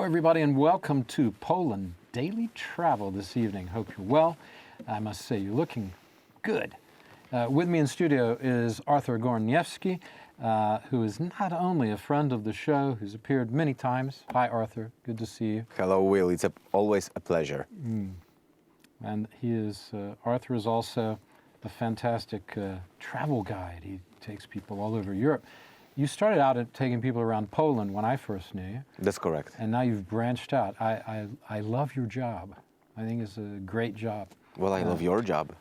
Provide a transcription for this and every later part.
everybody, and welcome to Poland Daily Travel this evening. Hope you're well. I must say, you're looking good. With me in studio is Arthur Gorniewski, who is not only a friend of the show, who's appeared many times. Hi, Arthur. Good to see you. Hello, Will. It's always a pleasure. And Arthur is also a fantastic travel guide. He takes people all over Europe. You started out at taking people around Poland when I first knew you. That's correct. And now you've branched out. I love your job. I think it's a great job. Well, I love your job.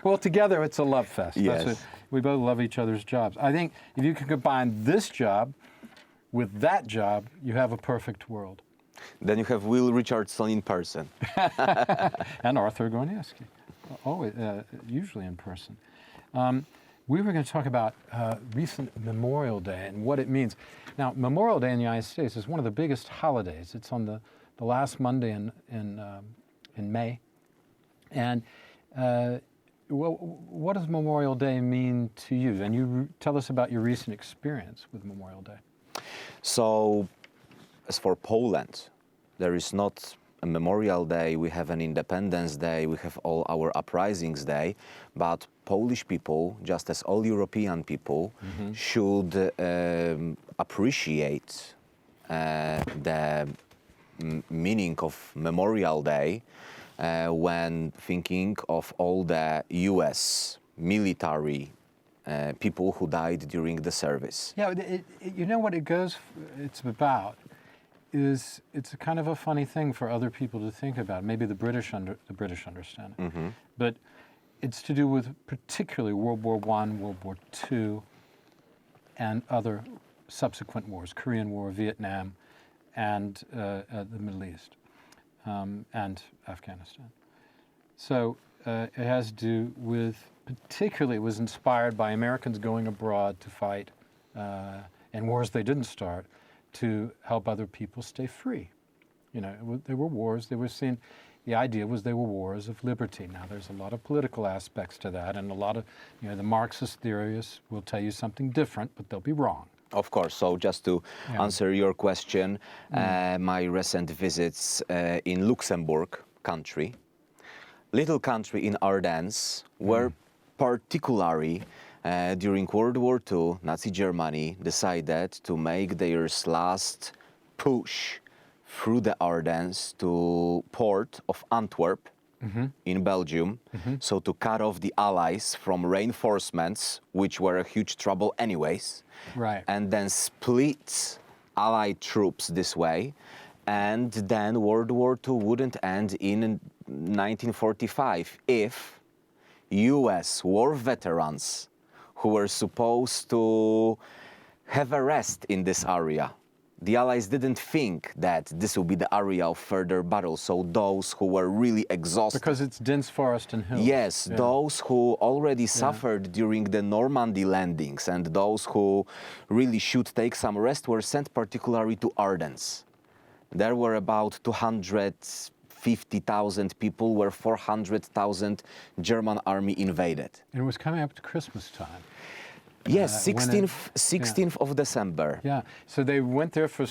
Well, together it's a love fest. Yes. We both love each other's jobs. I think if you can combine this job with that job, you have a perfect world. Then you have Will Richardson in person. And Arthur Gorniewski, always, usually in person. We were going to talk about recent Memorial Day and what it means. Now, Memorial Day in the United States is one of the biggest holidays. It's on the last Monday in May. And what does Memorial Day mean to you? And you tell us about your recent experience with Memorial Day. So, as for Poland, there is not a Memorial Day, we have an Independence Day, we have all our uprisings day, but Polish people, just as all European people, should appreciate the meaning of Memorial Day when thinking of all the US military people who died during the service. Yeah, you know what it's about is it's a kind of a funny thing for other people to think about. Maybe the British understand it, but it's to do with particularly World War I, World War II, and other subsequent wars, Korean War, Vietnam, and the Middle East, and Afghanistan. So it has to do with, particularly it was inspired by Americans going abroad to fight in wars they didn't start, to help other people stay free. You know, they were wars, they were seen, the idea was they were wars of liberty. Now there's a lot of political aspects to that, and a lot of, you know, the Marxist theorists will tell you something different, but they'll be wrong. Of course, so just to answer your question, my recent visits in Luxembourg country, little country in Ardennes, where particularly during World War II, Nazi Germany decided to make their last push through the Ardennes to port of Antwerp in Belgium, so to cut off the Allies from reinforcements, which were a huge trouble anyways, and then split Allied troops this way, and then World War II wouldn't end in 1945 if US war veterans who were supposed to have a rest in this area. The Allies didn't think that this will be the area of further battle, so those who were really exhausted... Because it's dense forest and hills. Yes, those who already suffered during the Normandy landings and those who really should take some rest were sent particularly to Ardennes. There were about 250,000 people where 400,000 German army invaded. And it was coming up to Christmas time. Yes, 16th of December. Yeah, so they went there for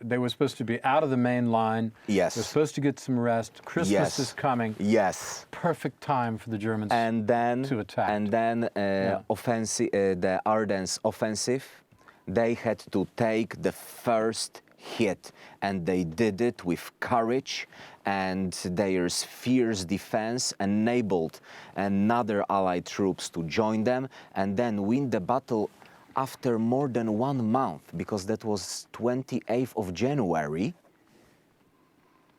they were supposed to be out of the main line. Yes. They're supposed to get some rest. Christmas is coming. Yes. Perfect time for the Germans to attack. And then the Ardennes offensive, they had to take the first hit, and they did it with courage, and their fierce defense enabled another Allied troops to join them and then win the battle after more than 1 month, because that was 28th of January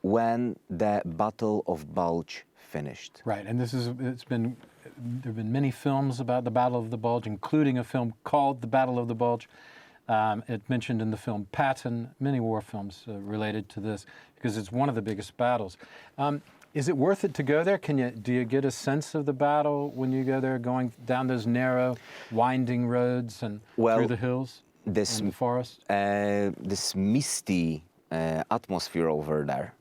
when the Battle of Bulge finished. Right, and there have been many films about the Battle of the Bulge, including a film called The Battle of the Bulge. It mentioned in the film Patton, many war films related to this, because it's one of the biggest battles. Is it worth it to go there? Do you get a sense of the battle when you go there, going down those narrow, winding roads and through the hills and the forest? This misty atmosphere over there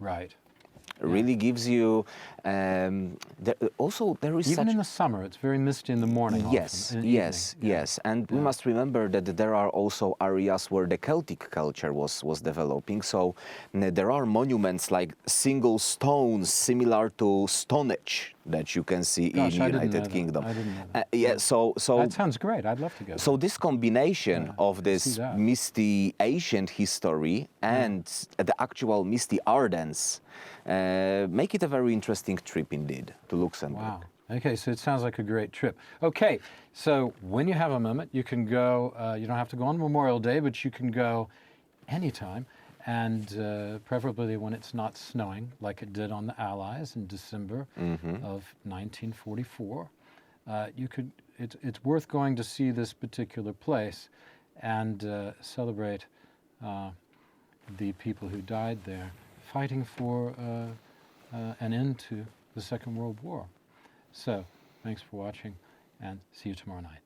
really gives you. Also, there is Even such. in the summer, it's very misty in the morning. Yes, often, in the yes, evening. Yeah. yes, and we must remember that there are also areas where the Celtic culture was developing. So there are monuments like single stones similar to Stonehenge that you can see Gosh, in I didn't know United that. Kingdom. I didn't know that. Yeah, so That sounds great. I'd love to go. so there. this combination of see this that. misty ancient history and the actual misty Ardennes make it a very interesting trip indeed to Luxembourg. Wow. Okay, so it sounds like a great trip. Okay, so when you have a moment, you can go, you don't have to go on Memorial Day, but you can go anytime, and preferably when it's not snowing, like it did on the Allies in December of 1944. It's worth going to see this particular place and celebrate the people who died there, fighting for an end to the Second World War. So, thanks for watching, and see you tomorrow night.